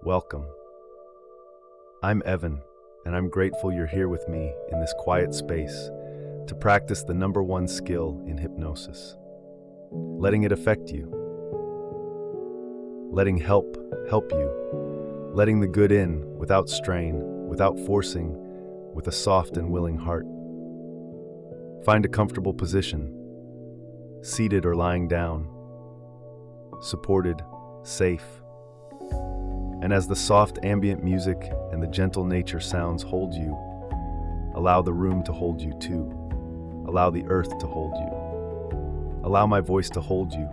Welcome. I'm Evan, and I'm grateful you're here with me in this quiet space to practice the number one skill in hypnosis, letting it affect you, letting help you, letting the good in without strain, without forcing, with a soft and willing heart. Find a comfortable position, seated or lying down, supported, safe. And as the soft ambient music and the gentle nature sounds hold you, allow the room to hold you too. Allow the earth to hold you. Allow my voice to hold you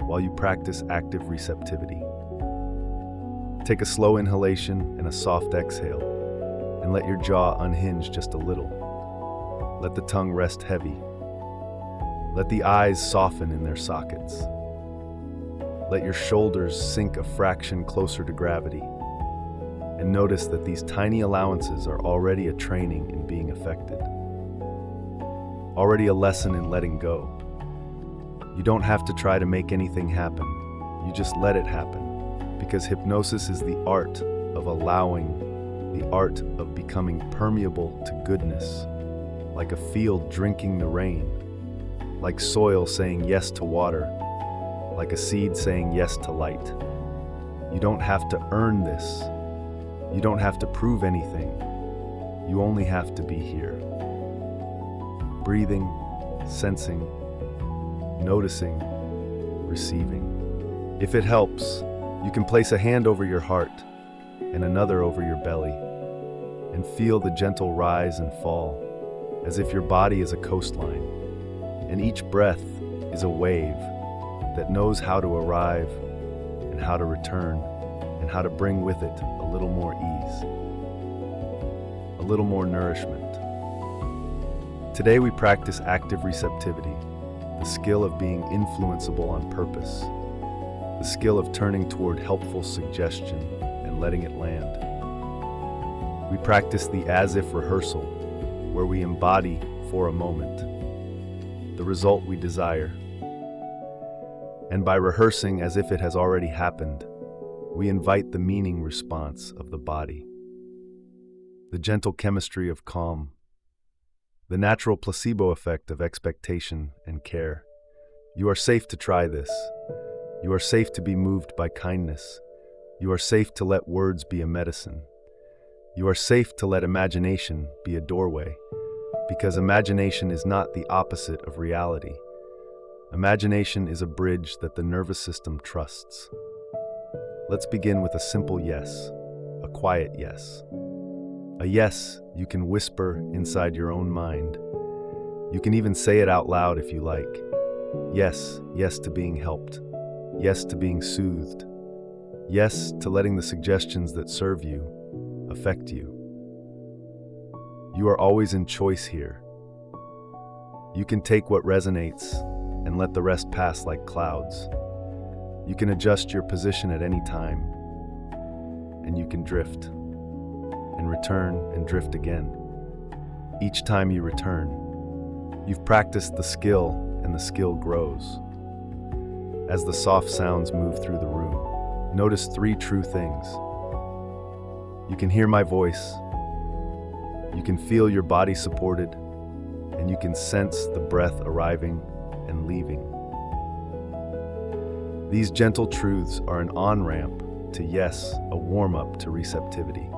while you practice active receptivity. Take a slow inhalation and a soft exhale, and let your jaw unhinge just a little. Let the tongue rest heavy. Let the eyes soften in their sockets. Let your shoulders sink a fraction closer to gravity, and notice that these tiny allowances are already a training in being affected, already a lesson in letting go. You don't have to try to make anything happen, you just let it happen, because hypnosis is the art of allowing, the art of becoming permeable to goodness, like a field drinking the rain, like soil saying yes to water, like a seed saying yes to light. You don't have to earn this. You don't have to prove anything. You only have to be here. Breathing, sensing, noticing, receiving. If it helps, you can place a hand over your heart and another over your belly and feel the gentle rise and fall, as if your body is a coastline and each breath is a wave that knows how to arrive and how to return and how to bring with it a little more ease, a little more nourishment. Today we practice active receptivity, the skill of being influenceable on purpose, the skill of turning toward helpful suggestion and letting it land. We practice the as-if rehearsal, where we embody for a moment the result we desire. And by rehearsing as if it has already happened, we invite the meaning response of the body, the gentle chemistry of calm, the natural placebo effect of expectation and care. You are safe to try this. You are safe to be moved by kindness. You are safe to let words be a medicine. You are safe to let imagination be a doorway, because imagination is not the opposite of reality. Imagination is a bridge that the nervous system trusts. Let's begin with a simple yes, a quiet yes. A yes you can whisper inside your own mind. You can even say it out loud if you like. Yes, yes to being helped. Yes to being soothed. Yes to letting the suggestions that serve you affect you. You are always in choice here. You can take what resonates and let the rest pass like clouds. You can adjust your position at any time, and you can drift, and return and drift again. Each time you return, you've practiced the skill, and the skill grows. As the soft sounds move through the room, notice three true things. You can hear my voice, you can feel your body supported, and you can sense the breath arriving and leaving. These gentle truths are an on-ramp to yes, a warm-up to receptivity.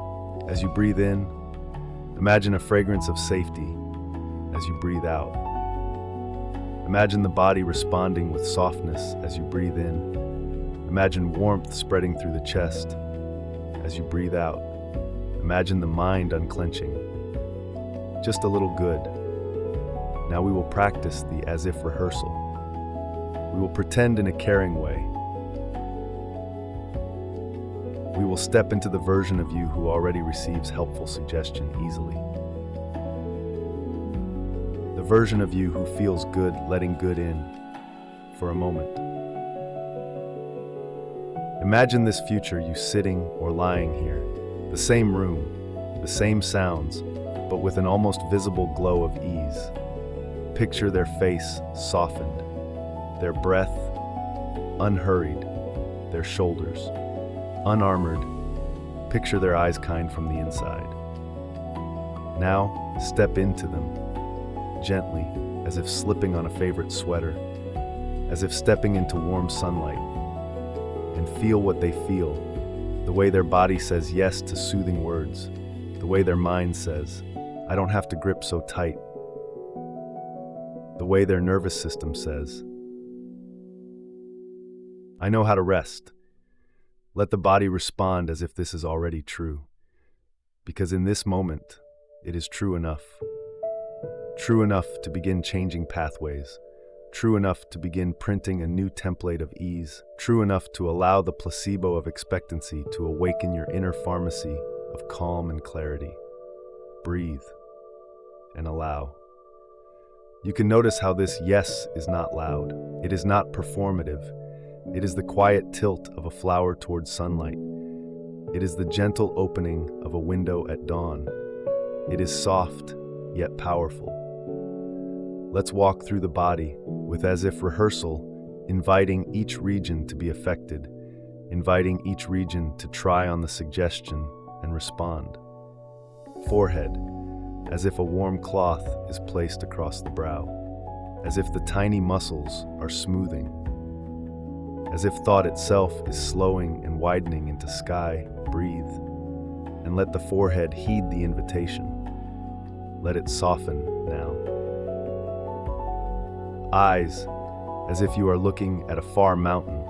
As you breathe in, imagine a fragrance of safety. As you breathe out, imagine the body responding with softness as you breathe in. Imagine warmth spreading through the chest. As you breathe out, imagine the mind unclenching. Just a little good. Now we will practice the as-if rehearsal. We will pretend in a caring way. We will step into the version of you who already receives helpful suggestion easily. The version of you who feels good letting good in for a moment. Imagine this future you sitting or lying here, the same room, the same sounds, but with an almost visible glow of ease. Picture their face softened, their breath unhurried, their shoulders unarmored, Picture their eyes kind from the inside. Now, step into them, gently, as if slipping on a favorite sweater, as if stepping into warm sunlight, and feel what they feel, the way their body says yes to soothing words, the way their mind says, I don't have to grip so tight, the way their nervous system says, I know how to rest. Let the body respond as if this is already true, because in this moment, it is true enough. True enough to begin changing pathways. True enough to begin printing a new template of ease. True enough to allow the placebo of expectancy to awaken your inner pharmacy of calm and clarity. Breathe and allow. You can notice how this yes is not loud. It is not performative. It is the quiet tilt of a flower towards sunlight. It is the gentle opening of a window at dawn. It is soft, yet powerful. Let's walk through the body with, as if rehearsal, inviting each region to be affected, inviting each region to try on the suggestion and respond. Forehead, as if a warm cloth is placed across the brow, as if the tiny muscles are smoothing, as if thought itself is slowing and widening into sky. Breathe, and let the forehead heed the invitation. Let it soften now. Eyes, as if you are looking at a far mountain,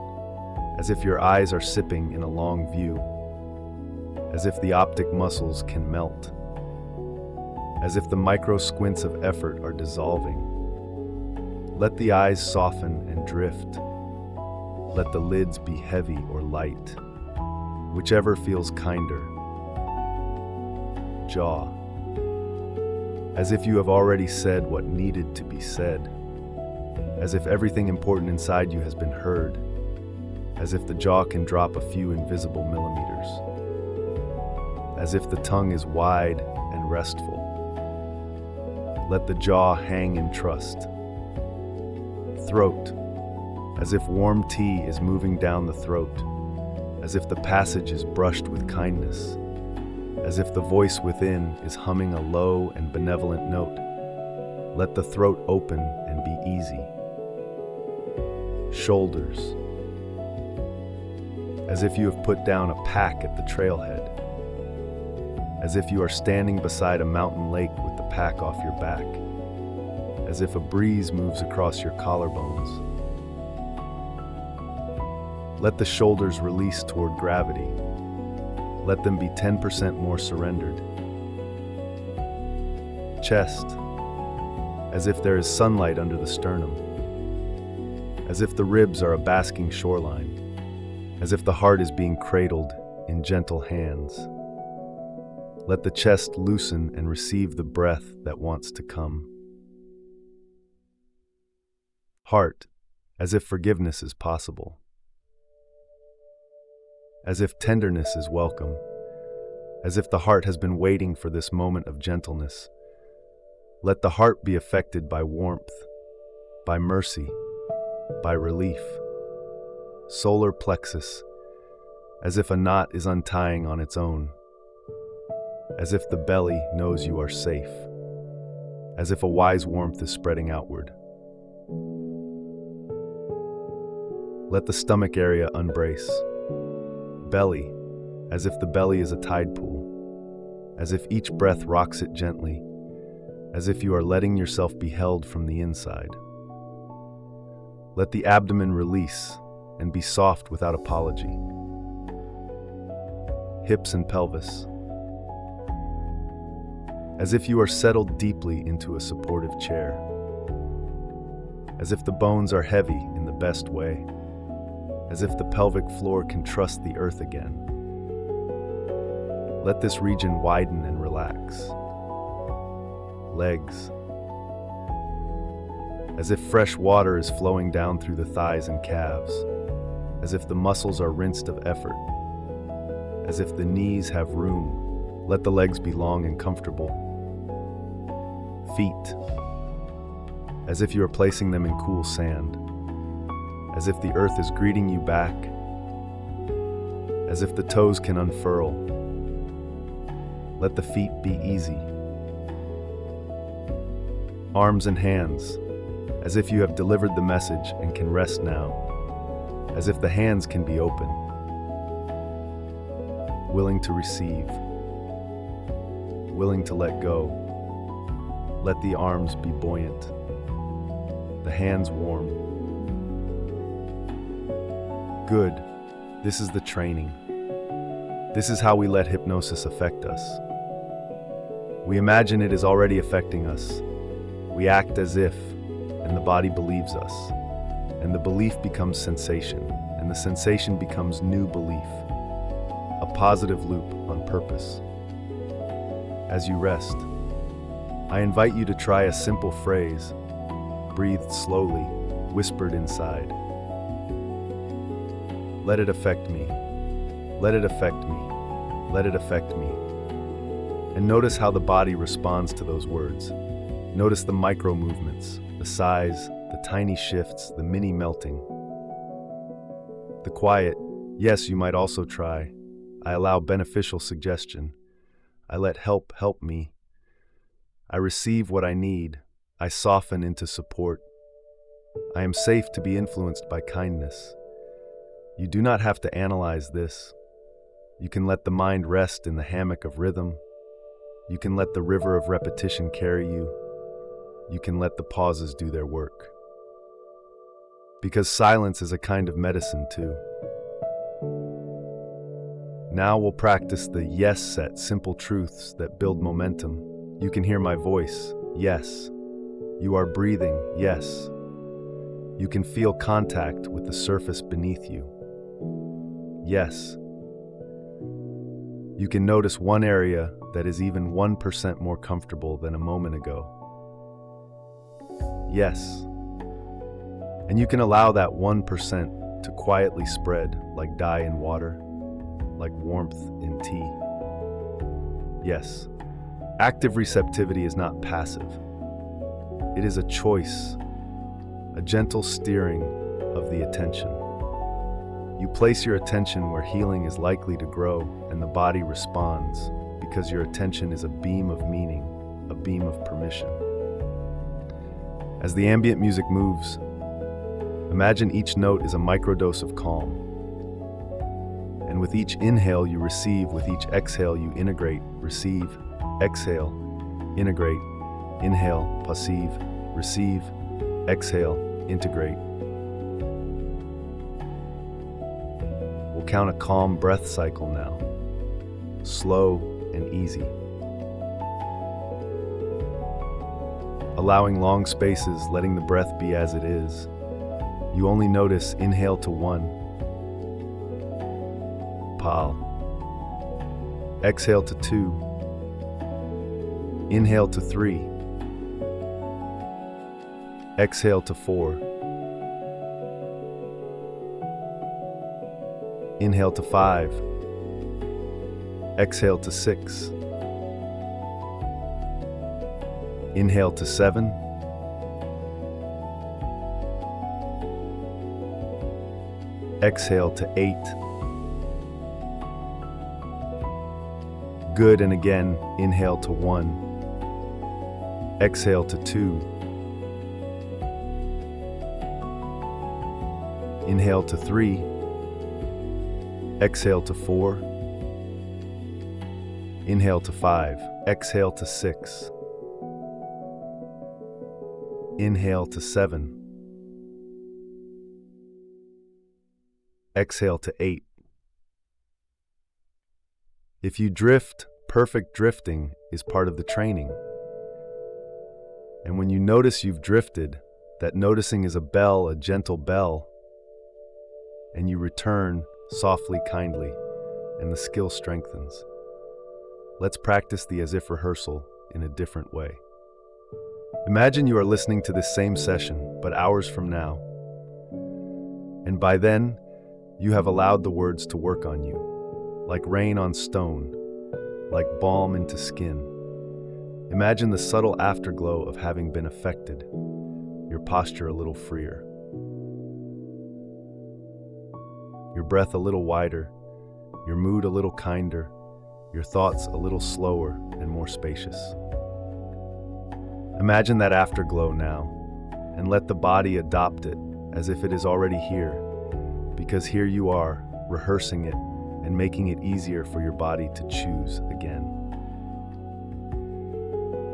as if your eyes are sipping in a long view, as if the optic muscles can melt, as if the micro squints of effort are dissolving. Let the eyes soften and drift. Let the lids be heavy or light, whichever feels kinder. Jaw, as if you have already said what needed to be said, as if everything important inside you has been heard, as if the jaw can drop a few invisible millimeters, as if the tongue is wide and restful. Let the jaw hang in trust. Throat, as if warm tea is moving down the throat, as if the passage is brushed with kindness, as if the voice within is humming a low and benevolent note. Let the throat open and be easy. Shoulders, as if you have put down a pack at the trailhead, as if you are standing beside a mountain lake with the pack off your back, as if a breeze moves across your collarbones. Let the shoulders release toward gravity. Let them be 10% more surrendered. Chest, as if there is sunlight under the sternum, as if the ribs are a basking shoreline, as if the heart is being cradled in gentle hands. Let the chest loosen and receive the breath that wants to come. Heart, as if forgiveness is possible, as if tenderness is welcome, as if the heart has been waiting for this moment of gentleness. Let the heart be affected by warmth, by mercy, by relief. Solar plexus, as if a knot is untying on its own, as if the belly knows you are safe, as if a wise warmth is spreading outward. Let the stomach area unbrace. Belly, as if the belly is a tide pool, as if each breath rocks it gently, as if you are letting yourself be held from the inside. Let the abdomen release and be soft without apology. Hips and pelvis, as if you are settled deeply into a supportive chair, as if the bones are heavy in the best way, as if the pelvic floor can trust the earth again. Let this region widen and relax. Legs, as if fresh water is flowing down through the thighs and calves, as if the muscles are rinsed of effort, as if the knees have room. Let the legs be long and comfortable. Feet, as if you are placing them in cool sand, as if the earth is greeting you back, as if the toes can unfurl, Let the feet be easy. Arms and hands, as if you have delivered the message and can rest now, as if the hands can be open, willing to receive, willing to let go. Let the arms be buoyant, the hands warm. Good. This is the training. This is how we let hypnosis affect us. We imagine it is already affecting us. We act as if, and the body believes us. And the belief becomes sensation, and the sensation becomes new belief. A positive loop on purpose. As you rest, I invite you to try a simple phrase, breathed slowly, whispered inside. Let it affect me. Let it affect me. Let it affect me. And notice how the body responds to those words. Notice the micro movements, the size, the tiny shifts, the mini melting. The quiet, yes, you might also try. I allow beneficial suggestion. I let help me. I receive what I need. I soften into support. I am safe to be influenced by kindness. You do not have to analyze this. You can let the mind rest in the hammock of rhythm. You can let the river of repetition carry you. You can let the pauses do their work. Because silence is a kind of medicine too. Now we'll practice the yes set, simple truths that build momentum. You can hear my voice, yes. You are breathing, yes. You can feel contact with the surface beneath you, yes. You can notice one area that is even 1% more comfortable than a moment ago. Yes. And you can allow that 1% to quietly spread like dye in water, like warmth in tea. Yes. Active receptivity is not passive. It is a choice, a gentle steering of the attention. You place your attention where healing is likely to grow, and the body responds because your attention is a beam of meaning, a beam of permission. As the ambient music moves, imagine each note is a microdose of calm. And with each inhale you receive, with each exhale you integrate, receive, exhale, integrate, inhale, perceive, receive, exhale, integrate. We'll count a calm breath cycle now, slow and easy. Allowing long spaces, letting the breath be as it is. You only notice inhale to 1, pal. Exhale to 2, inhale to 3, exhale to 4, inhale to 5, exhale to 6, inhale to 7, exhale to 8. Good, and again, inhale to 1, exhale to 2, inhale to 3, exhale to 4, inhale to 5, exhale to 6, inhale to 7, exhale to 8. If you drift, perfect drifting is part of the training. And when you notice you've drifted, that noticing is a bell, a gentle bell, and you return softly, kindly, and the skill strengthens. Let's practice the as-if rehearsal in a different way. Imagine you are listening to this same session, but hours from now. And by then, you have allowed the words to work on you, like rain on stone, like balm into skin. Imagine the subtle afterglow of having been affected, your posture a little freer, your breath a little wider, your mood a little kinder, your thoughts a little slower and more spacious. Imagine that afterglow now, and let the body adopt it as if it is already here, because here you are, rehearsing it and making it easier for your body to choose again.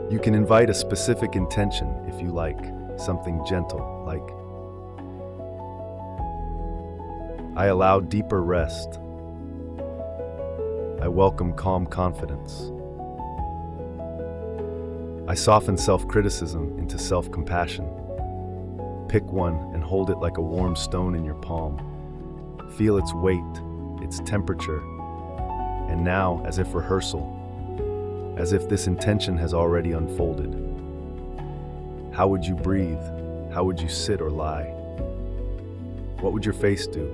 You can invite a specific intention if you like, something gentle, like, I allow deeper rest. I welcome calm confidence. I soften self-criticism into self-compassion. Pick one and hold it like a warm stone in your palm. Feel its weight, its temperature, and now, as if rehearsal, as if this intention has already unfolded. How would you breathe? How would you sit or lie? What would your face do?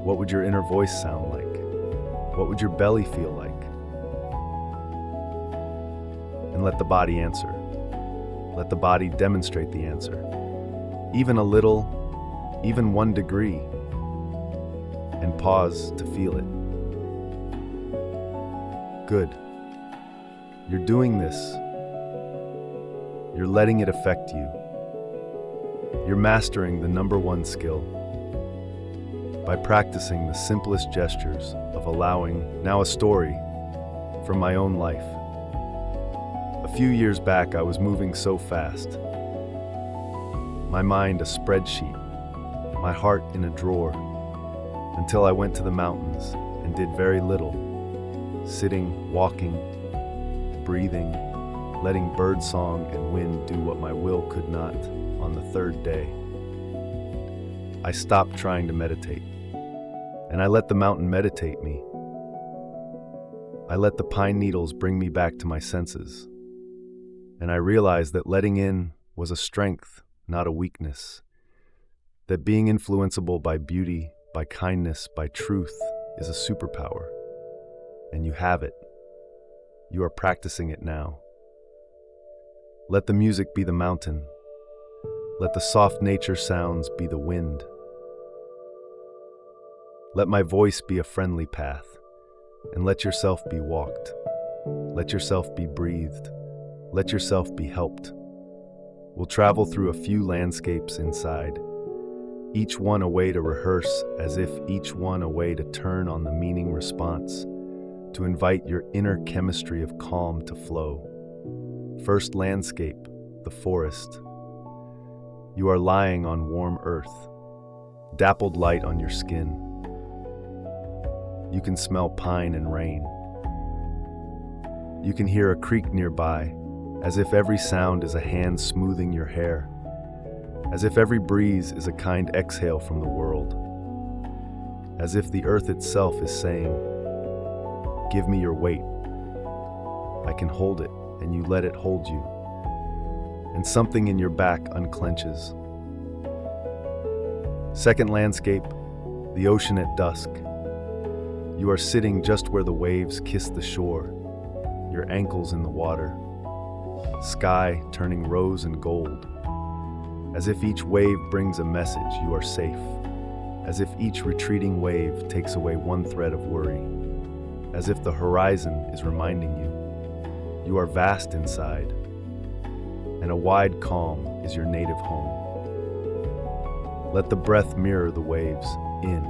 What would your inner voice sound like? What would your belly feel like? And let the body answer. Let the body demonstrate the answer. Even a little, even 1 degree, and pause to feel it. Good. You're doing this. You're letting it affect you. You're mastering the #1 skill. By practicing the simplest gestures of allowing. Now a story from my own life. A few years back, I was moving so fast. My mind a spreadsheet, my heart in a drawer, until I went to the mountains and did very little. Sitting, walking, breathing, letting birdsong and wind do what my will could not. On the 3rd day, I stopped trying to meditate, and I let the mountain meditate me. I let the pine needles bring me back to my senses, and I realized that letting in was a strength, not a weakness, that being influenceable by beauty, by kindness, by truth is a superpower, and you have it. You are practicing it now. Let the music be the mountain. Let the soft nature sounds be the wind. Let my voice be a friendly path, and let yourself be walked. Let yourself be breathed. Let yourself be helped. We'll travel through a few landscapes inside, each one a way to rehearse, as if each one a way to turn on the meaning response, to invite your inner chemistry of calm to flow. First landscape, the forest. You are lying on warm earth, dappled light on your skin. You can smell pine and rain. You can hear a creek nearby, as if every sound is a hand smoothing your hair, as if every breeze is a kind exhale from the world, as if the earth itself is saying, give me your weight. I can hold it, and you let it hold you. And something in your back unclenches. Second landscape, the ocean at dusk. You are sitting just where the waves kiss the shore, your ankles in the water, sky turning rose and gold. As if each wave brings a message, you are safe. As if each retreating wave takes away one thread of worry. As if the horizon is reminding you are vast inside, and a wide calm is your native home. Let the breath mirror the waves, in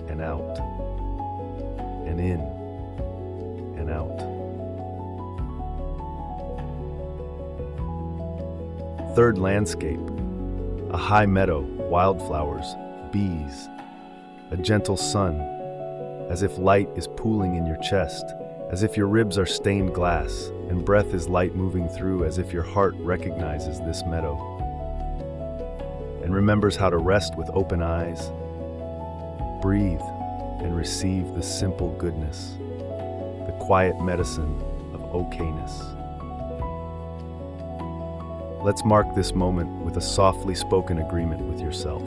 and out, and in and out. Third landscape, a high meadow, wildflowers, bees, a gentle sun, as if light is pooling in your chest, as if your ribs are stained glass, and breath is light moving through, as if your heart recognizes this meadow and remembers how to rest with open eyes. Breathe and receive the simple goodness, the quiet medicine of okayness. Let's mark this moment with a softly spoken agreement with yourself.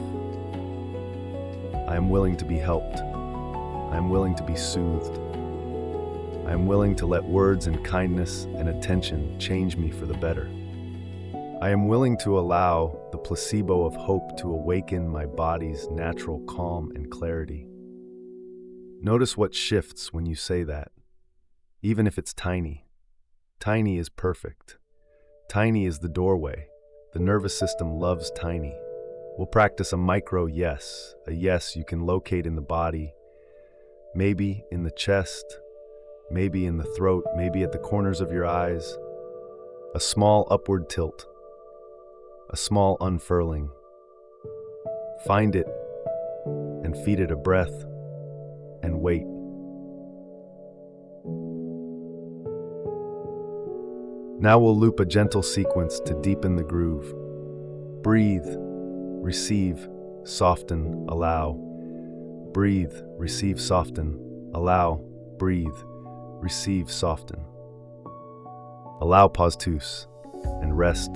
I am willing to be helped. I am willing to be soothed. I am willing to let words and kindness and attention change me for the better. I am willing to allow the placebo of hope to awaken my body's natural calm and clarity. Notice what shifts when you say that. even if it's tiny. Tiny is perfect. Tiny is the doorway. The nervous system loves tiny. We'll practice a micro yes, a yes you can locate in the body, maybe in the chest, maybe in the throat, maybe at the corners of your eyes. A small upward tilt, a small unfurling. Find it and feed it a breath and wait. Now we'll loop a gentle sequence to deepen the groove. Breathe, receive, soften, allow. Breathe, receive, soften, allow. Breathe, receive, soften. Allow pause and rest.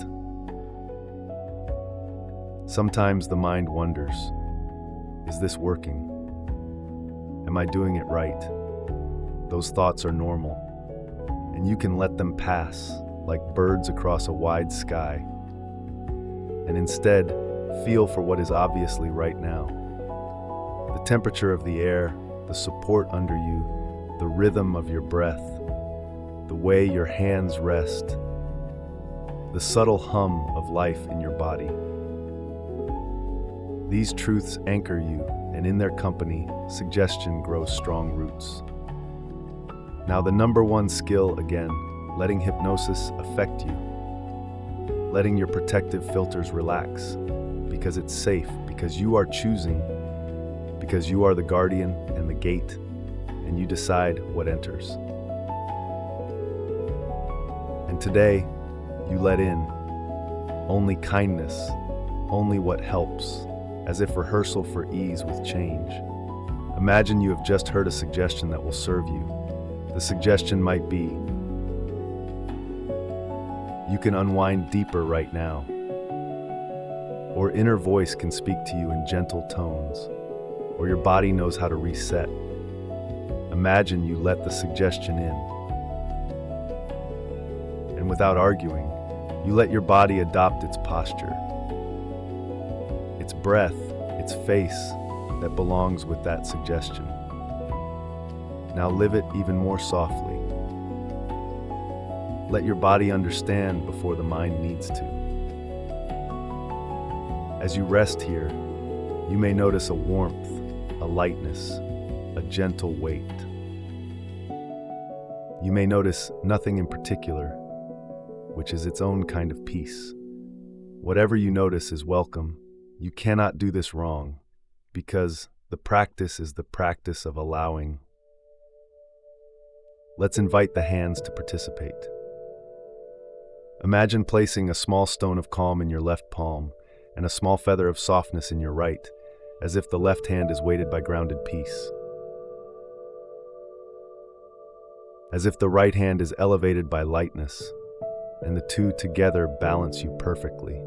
Sometimes the mind wonders, is this working? Am I doing it right? Those thoughts are normal, and you can let them pass like birds across a wide sky, and instead feel for what is obviously right now. The temperature of the air, the support under you, the rhythm of your breath, the way your hands rest, the subtle hum of life in your body. These truths anchor you, and in their company, suggestion grows strong roots. Now the number one skill again, letting hypnosis affect you. Letting your protective filters relax, because it's safe, because you are choosing, because you are the guardian and the gate, and you decide what enters. And today, you let in only kindness, only what helps, as if rehearsal for ease with change. Imagine you have just heard a suggestion that will serve you. The suggestion might be, you can unwind deeper right now. Or inner voice can speak to you in gentle tones. Or your body knows how to reset. Imagine you let the suggestion in. And without arguing, you let your body adopt its posture, its breath, its face that belongs with that suggestion. Now live it even more softly. Let your body understand before the mind needs to. As you rest here, you may notice a warmth, a lightness, a gentle weight. You may notice nothing in particular, which is its own kind of peace. Whatever you notice is welcome. You cannot do this wrong, because the practice is the practice of allowing. Let's invite the hands to participate. Imagine placing a small stone of calm in your left palm and a small feather of softness in your right, as if the left hand is weighted by grounded peace. As if the right hand is elevated by lightness, and the two together balance you perfectly.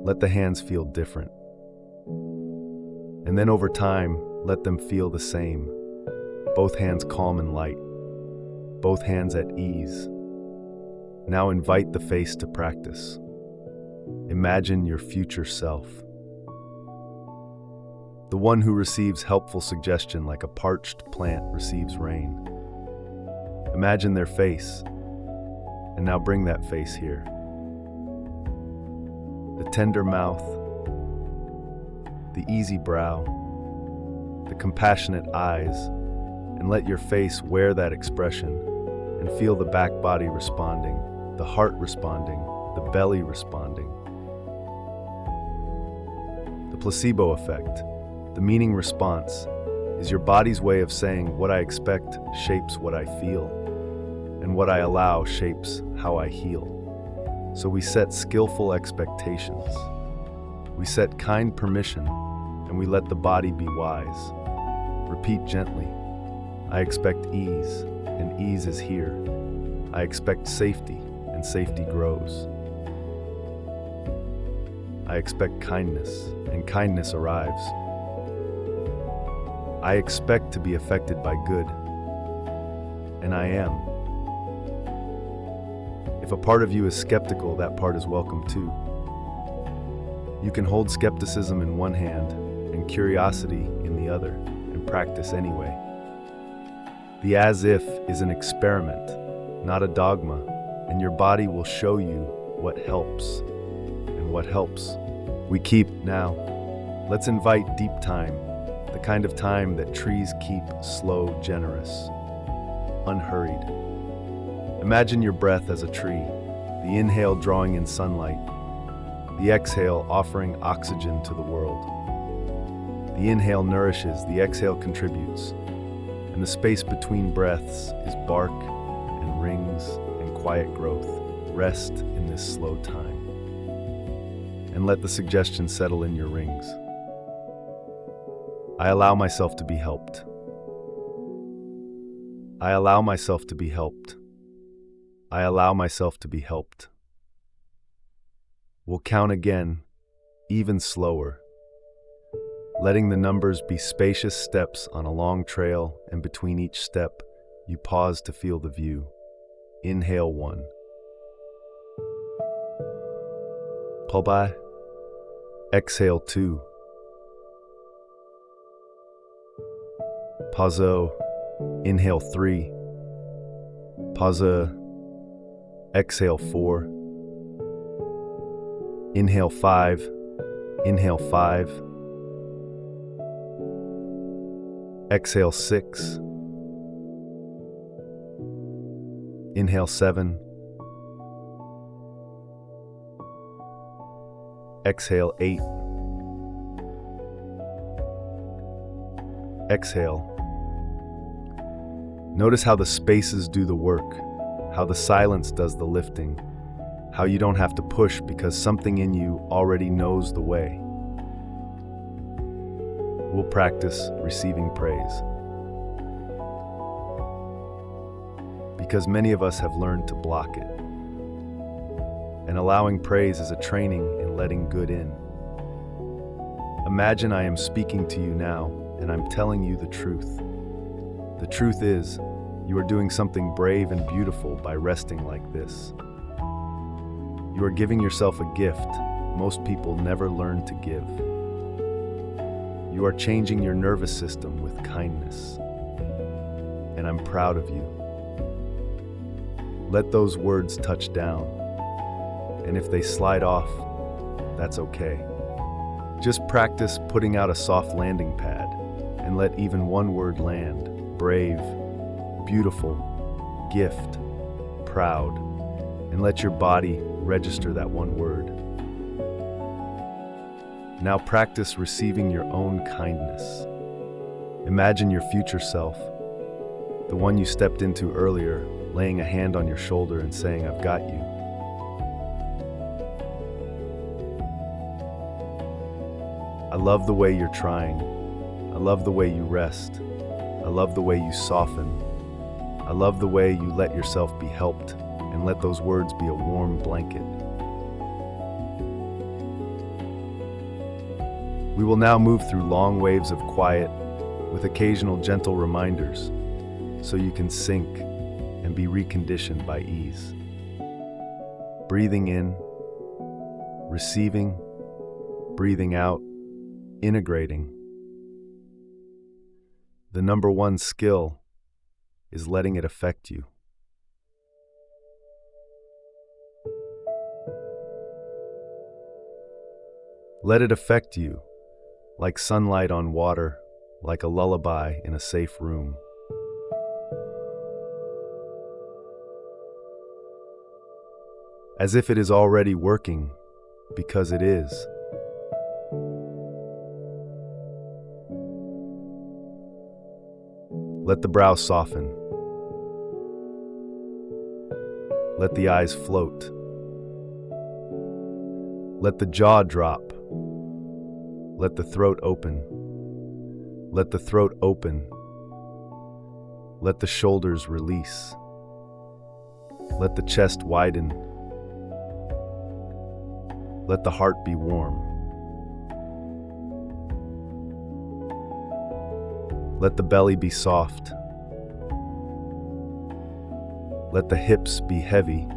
Let the hands feel different. And then over time, let them feel the same. Both hands calm and light. Both hands at ease. Now invite the face to practice. Imagine your future self. The one who receives helpful suggestion like a parched plant receives rain. Imagine their face, and now bring that face here. The tender mouth, the easy brow, the compassionate eyes, and let your face wear that expression and feel the back body responding, the heart responding, the belly responding. The placebo effect, the meaning response, is your body's way of saying what I expect shapes what I feel, and what I allow shapes how I heal. So we set skillful expectations. We set kind permission, and we let the body be wise. Repeat gently, I expect ease, and ease is here. I expect safety, and safety grows. I expect kindness, and kindness arrives. I expect to be affected by good, and I am. If a part of you is skeptical, that part is welcome too. You can hold skepticism in one hand and curiosity in the other, and practice anyway. The as if is an experiment, not a dogma, and your body will show you what helps. And what helps, we keep now. Let's invite deep time, the kind of time that trees keep slow, generous, unhurried. Imagine your breath as a tree, the inhale drawing in sunlight, the exhale offering oxygen to the world. The inhale nourishes, the exhale contributes, and the space between breaths is bark and rings and quiet growth. Rest in this slow time, and let the suggestion settle in your rings. I allow myself to be helped. I allow myself to be helped. I allow myself to be helped. We'll count again, even slower, letting the numbers be spacious steps on a long trail, and between each step, you pause to feel the view. Inhale 1. Pull by. Exhale 2. Pause. Inhale 3. Pause. Exhale 4. Inhale 5. Inhale 5. Exhale 6. Inhale 7. Exhale 8. Exhale. Notice how the spaces do the work, how the silence does the lifting, how you don't have to push because something in you already knows the way. We'll practice receiving praise, because many of us have learned to block it. And allowing praise is a training in letting good in. Imagine I am speaking to you now, and I'm telling you the truth. The truth is, you are doing something brave and beautiful by resting like this. You are giving yourself a gift most people never learn to give. You are changing your nervous system with kindness, and I'm proud of you. Let those words touch down, and if they slide off, that's okay. Just practice putting out a soft landing pad, and let even one word land: brave, beautiful, gift, proud, and let your body register that one word. Now practice receiving your own kindness. Imagine your future self, the one you stepped into earlier, laying a hand on your shoulder and saying, "I've got you." I love the way you're trying. I love the way you rest. I love the way you soften. I love the way you let yourself be helped, and let those words be a warm blanket. We will now move through long waves of quiet with occasional gentle reminders, so you can sink and be reconditioned by ease. Breathing in, receiving, breathing out, integrating. The number one skill is letting it affect you. Let it affect you, like sunlight on water, like a lullaby in a safe room. As if it is already working, because it is. Let the brow soften. Let the eyes float. Let the jaw drop. Let the throat open. Let the throat open. Let the shoulders release. Let the chest widen. Let the heart be warm. Let the belly be soft. Let the hips be heavy.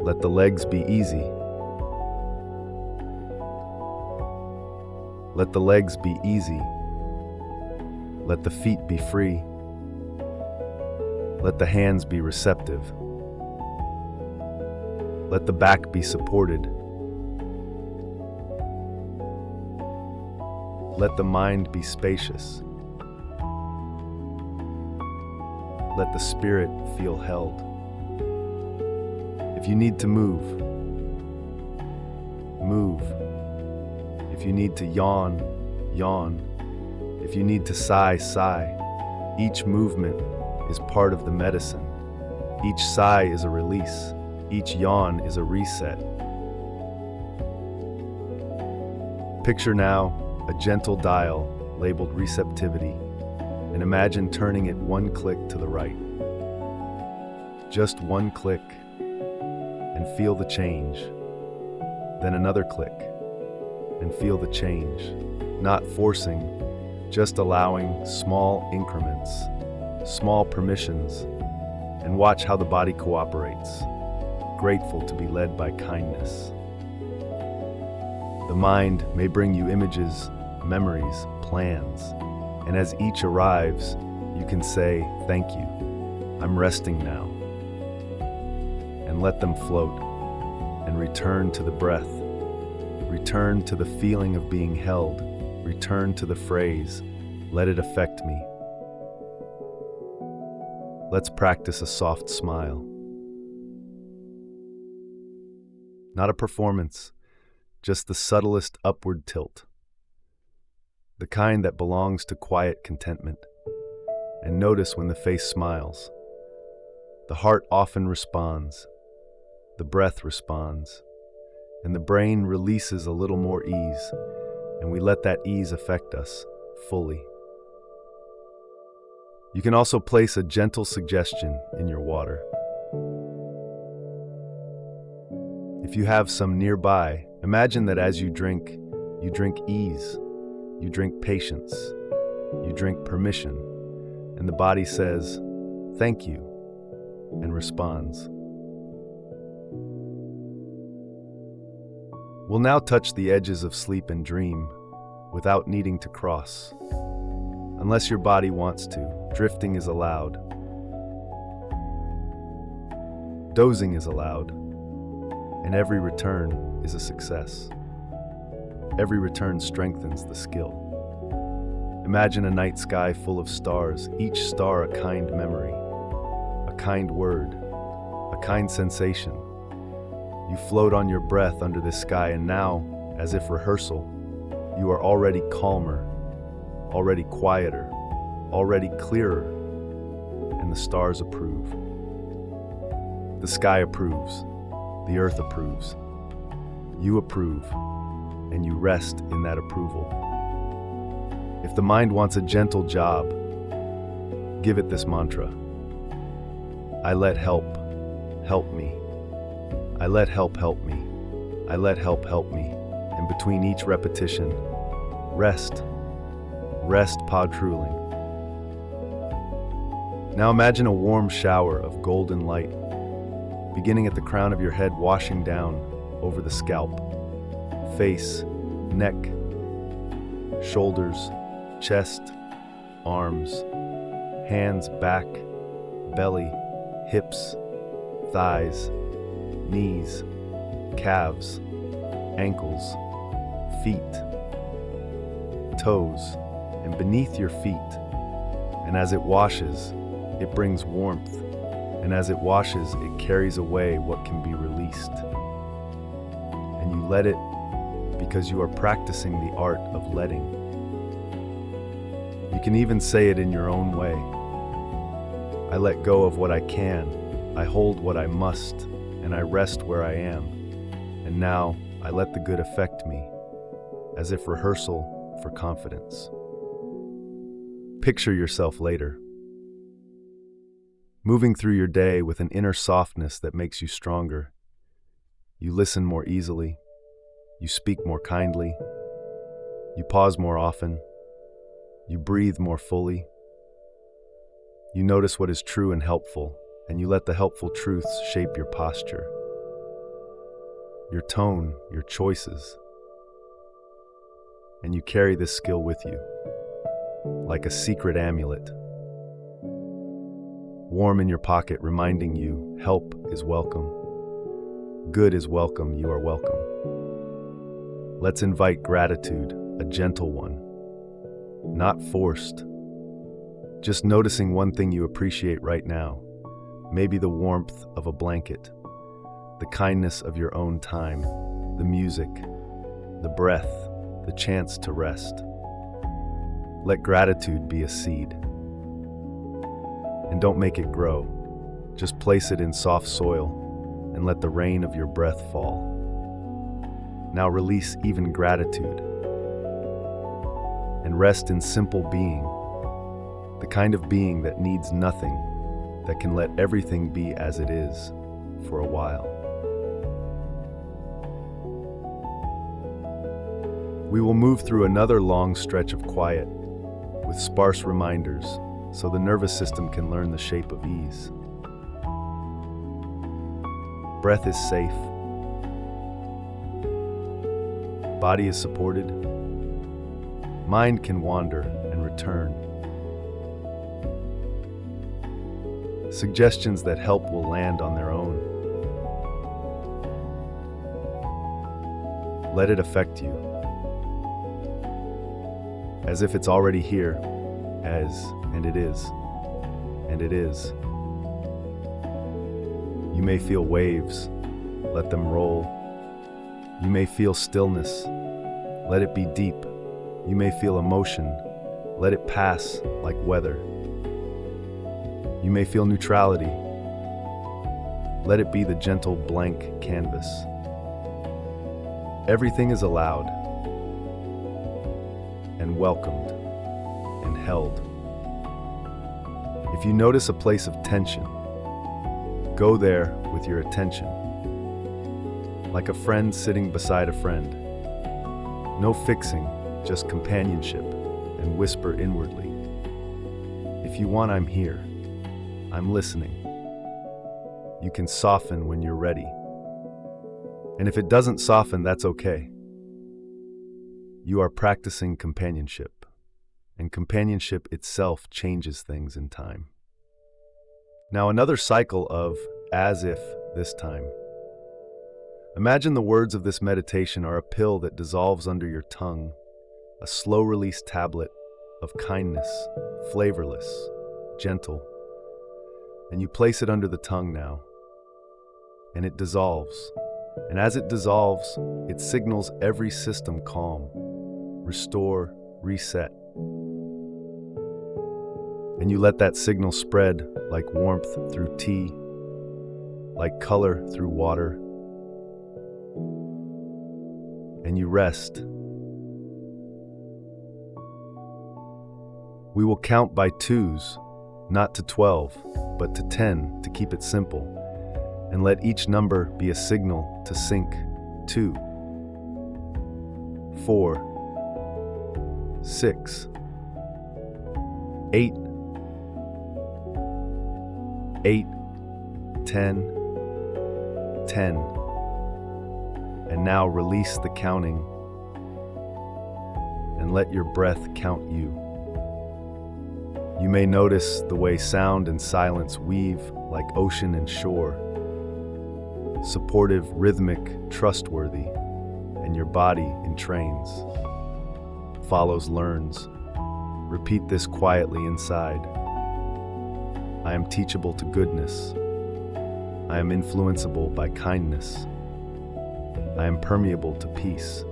Let the legs be easy. Let the legs be easy. Let the feet be free. Let the hands be receptive. Let the back be supported. Let the mind be spacious. Let the spirit feel held. If you need to move, move. If you need to yawn, yawn. If you need to sigh, sigh. Each movement is part of the medicine. Each sigh is a release. Each yawn is a reset. Picture now a gentle dial labeled Receptivity, and imagine turning it one click to the right. Just one click, and feel the change. Then another click, and feel the change. Not forcing, just allowing small increments, small permissions, and watch how the body cooperates, grateful to be led by kindness. The mind may bring you images, memories, plans, and as each arrives, you can say, "Thank you, I'm resting now," and let them float, and return to the breath, return to the feeling of being held, return to the phrase, "Let it affect me." Let's practice a soft smile. Not a performance, just the subtlest upward tilt. The kind that belongs to quiet contentment. And notice when the face smiles. The heart often responds, the breath responds, and the brain releases a little more ease, and we let that ease affect us fully. You can also place a gentle suggestion in your water. If you have some nearby, imagine that as you drink ease, you drink patience, you drink permission, and the body says, "Thank you," and responds. We'll now touch the edges of sleep and dream without needing to cross. Unless your body wants to, drifting is allowed. Dozing is allowed. And every return is a success. Every return strengthens the skill. Imagine a night sky full of stars, each star a kind memory, a kind word, a kind sensation. You float on your breath under this sky, and now, as if rehearsal, you are already calmer, already quieter, already clearer, and the stars approve. The sky approves. The earth approves. You approve, and you rest in that approval. If the mind wants a gentle job, give it this mantra. I let help help me. I let help help me. I let help help me. And between each repetition, rest. Rest padruling. Now imagine a warm shower of golden light, beginning at the crown of your head, washing down over the scalp, face, neck, shoulders, chest, arms, hands, back, belly, hips, thighs, knees, calves, ankles, feet, toes, and beneath your feet. And as it washes, it brings warmth. And as it washes, it carries away what can be released. And you let it because you are practicing the art of letting. You can even say it in your own way. I let go of what I can, I hold what I must, and I rest where I am. And now I let the good affect me, as if rehearsal for confidence. Picture yourself later, moving through your day with an inner softness that makes you stronger. You listen more easily. You speak more kindly. You pause more often. You breathe more fully. You notice what is true and helpful, and you let the helpful truths shape your posture, your tone, your choices. And you carry this skill with you, like a secret amulet. warm in your pocket, reminding you help is welcome. Good is welcome, you are welcome. Let's invite gratitude, a gentle one, not forced. Just noticing one thing you appreciate right now, maybe the warmth of a blanket, the kindness of your own time, the music, the breath, the chance to rest. Let gratitude be a seed. And don't make it grow. Just place it in soft soil and let the rain of your breath fall. Now release even gratitude and rest in simple being, the kind of being that needs nothing, that can let everything be as it is for a while. We will move through another long stretch of quiet with sparse reminders so the nervous system can learn the shape of ease. Breath is safe. Body is supported. Mind can wander and return. Suggestions that help will land on their own. Let it affect you, as if it's already here, and it is, and it is. You may feel waves, let them roll. You may feel stillness, let it be deep. You may feel emotion, let it pass like weather. You may feel neutrality, let it be the gentle blank canvas. Everything is allowed and welcomed and held. If you notice a place of tension, go there with your attention, like a friend sitting beside a friend. No fixing, just companionship, and whisper inwardly, if you want, I'm here. I'm listening. You can soften when you're ready. And if it doesn't soften, that's okay. You are practicing companionship, and companionship itself changes things in time. Now another cycle of as if this time. Imagine the words of this meditation are a pill that dissolves under your tongue, a slow-release tablet of kindness, flavorless, gentle. And you place it under the tongue now, and it dissolves. And as it dissolves, it signals every system calm, restore, reset. And you let that signal spread like warmth through tea, like color through water. And you rest. We will count by twos, not to 12, but to 10 to keep it simple, and let each number be a signal to sync. 2, 4, 6, 8, 8, 10, 10. And now release the counting and let your breath count you. You may notice the way sound and silence weave like ocean and shore. Supportive, rhythmic, trustworthy, and your body entrains. Follows, learns. Repeat this quietly inside. I am teachable to goodness. I am influenceable by kindness. I am permeable to peace.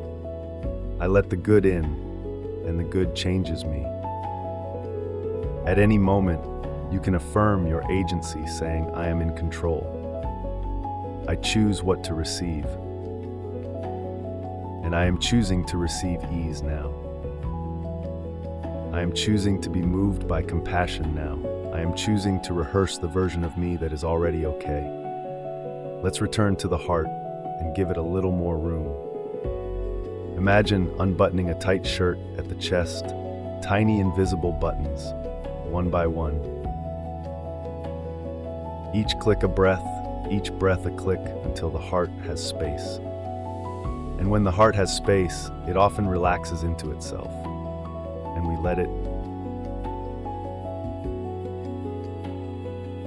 I let the good in, and the good changes me. At any moment, you can affirm your agency, saying, I am in control. I choose what to receive. And I am choosing to receive ease now. I am choosing to be moved by compassion now. I am choosing to rehearse the version of me that is already okay. Let's return to the heart and give it a little more room. Imagine unbuttoning a tight shirt at the chest, tiny invisible buttons, one by one. Each click a breath, each breath a click until the heart has space. And when the heart has space, it often relaxes into itself, and we let it.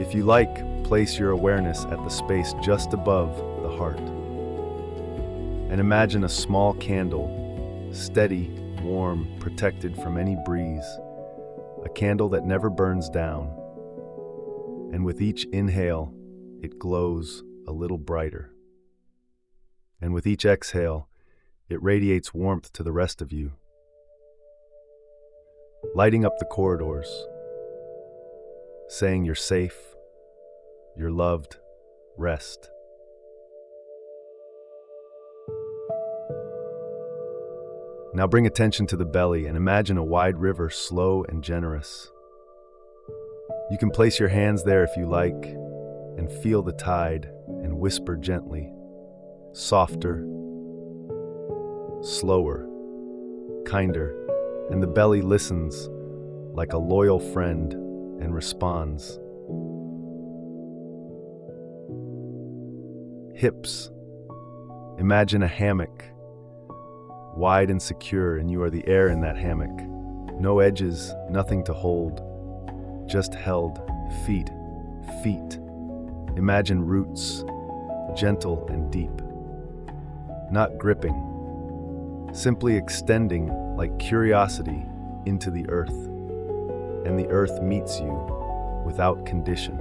If you like, place your awareness at the space just above the heart. And imagine a small candle, steady, warm, protected from any breeze. A candle that never burns down. And with each inhale, it glows a little brighter. And with each exhale, it radiates warmth to the rest of you, lighting up the corridors, saying you're safe, you're loved, rest. Now bring attention to the belly and imagine a wide river, slow and generous. You can place your hands there if you like and feel the tide and whisper gently, softer, slower, kinder, and the belly listens like a loyal friend and responds. Hips. Imagine a hammock, wide and secure, and you are the air in that hammock. No edges, nothing to hold, just held. Feet. Imagine roots, gentle and deep. Not gripping, simply extending like curiosity into the earth. And the earth meets you without condition.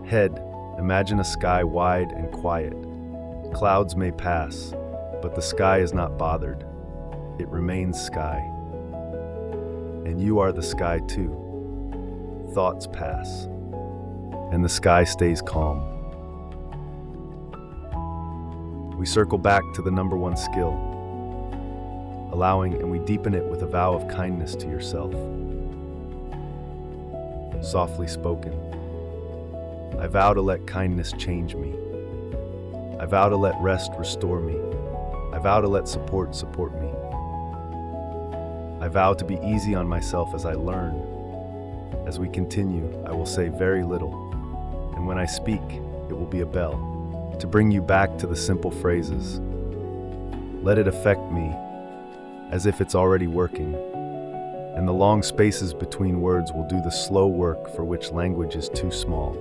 Head. Imagine a sky wide and quiet. Clouds may pass, but the sky is not bothered. It remains sky. And you are the sky too. Thoughts pass, and the sky stays calm. We circle back to the number one skill, allowing, and we deepen it with a vow of kindness to yourself. Softly spoken. I vow to let kindness change me. I vow to let rest restore me. I vow to let support me. I vow to be easy on myself as I learn. As we continue, I will say very little, and when I speak, it will be a bell to bring you back to the simple phrases. Let it affect me as if it's already working, and the long spaces between words will do the slow work for which language is too small.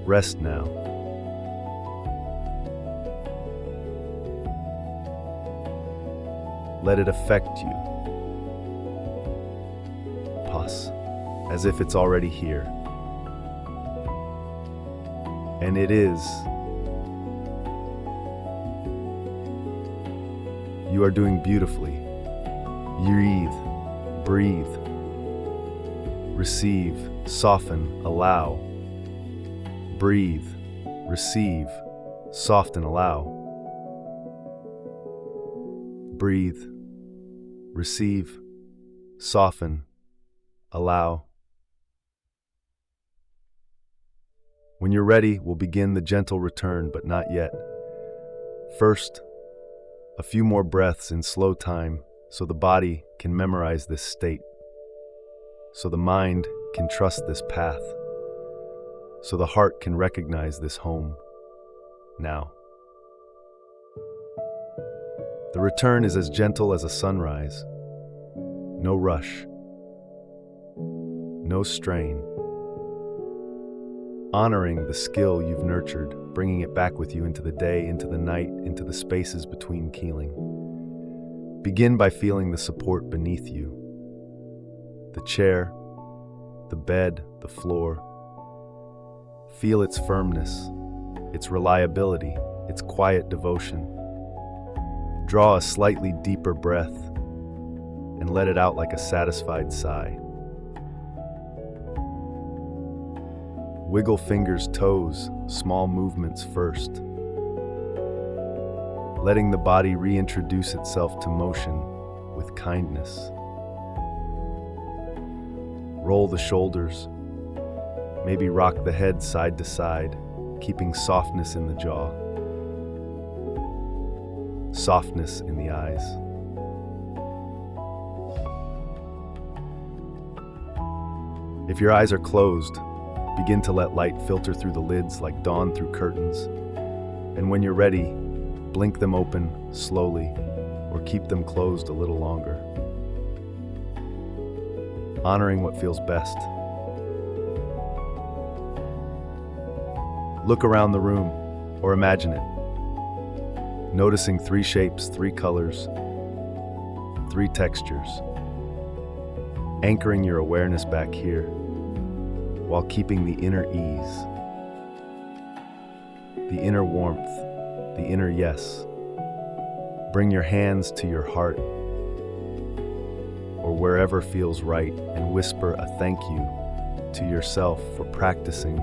Rest now. Let it affect you. Pause, as if it's already here. And it is. You are doing beautifully. Breathe. Receive, soften, allow. Breathe, receive, soften, allow. Breathe, receive, soften, allow. When you're ready, we'll begin the gentle return, but not yet. First, a few more breaths in slow time so the body can memorize this state, so the mind can trust this path, so the heart can recognize this home. Now. The return is as gentle as a sunrise. No rush. No strain. Honoring the skill you've nurtured, bringing it back with you into the day, into the night, into the spaces between keeling. Begin by feeling the support beneath you. The chair, the bed, the floor. Feel its firmness, its reliability, its quiet devotion. Draw a slightly deeper breath and let it out like a satisfied sigh. Wiggle fingers, toes, small movements first. Letting the body reintroduce itself to motion with kindness. Roll the shoulders. Maybe rock the head side to side, keeping softness in the jaw. Softness in the eyes. If your eyes are closed, begin to let light filter through the lids like dawn through curtains. And when you're ready, blink them open slowly or keep them closed a little longer. honoring what feels best. Look around the room, or imagine it, noticing 3 shapes, 3 colors, 3 textures, anchoring your awareness back here while keeping the inner ease, the inner warmth, the inner yes. Bring your hands to your heart or wherever feels right and whisper a thank you to yourself for practicing,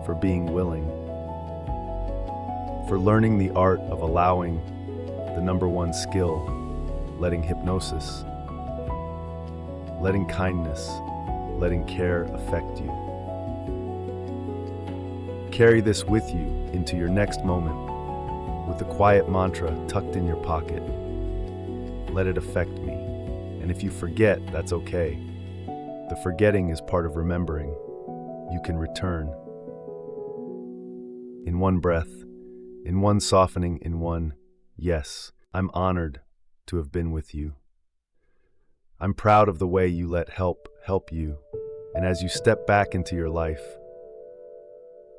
for being willing, for learning the art of allowing the #1 skill, letting hypnosis, letting kindness, letting care affect you. Carry this with you into your next moment with the quiet mantra tucked in your pocket. Let it affect me. And if you forget, that's okay. The forgetting is part of remembering. You can return. In one breath, in one softening, in one yes, I'm honored to have been with you. I'm proud of the way you let help you. And as you step back into your life,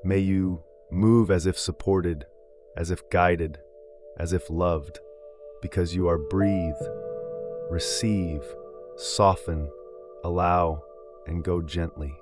may you move as if supported, as if guided, as if loved, because you are breathe, receive, soften, allow, and go gently.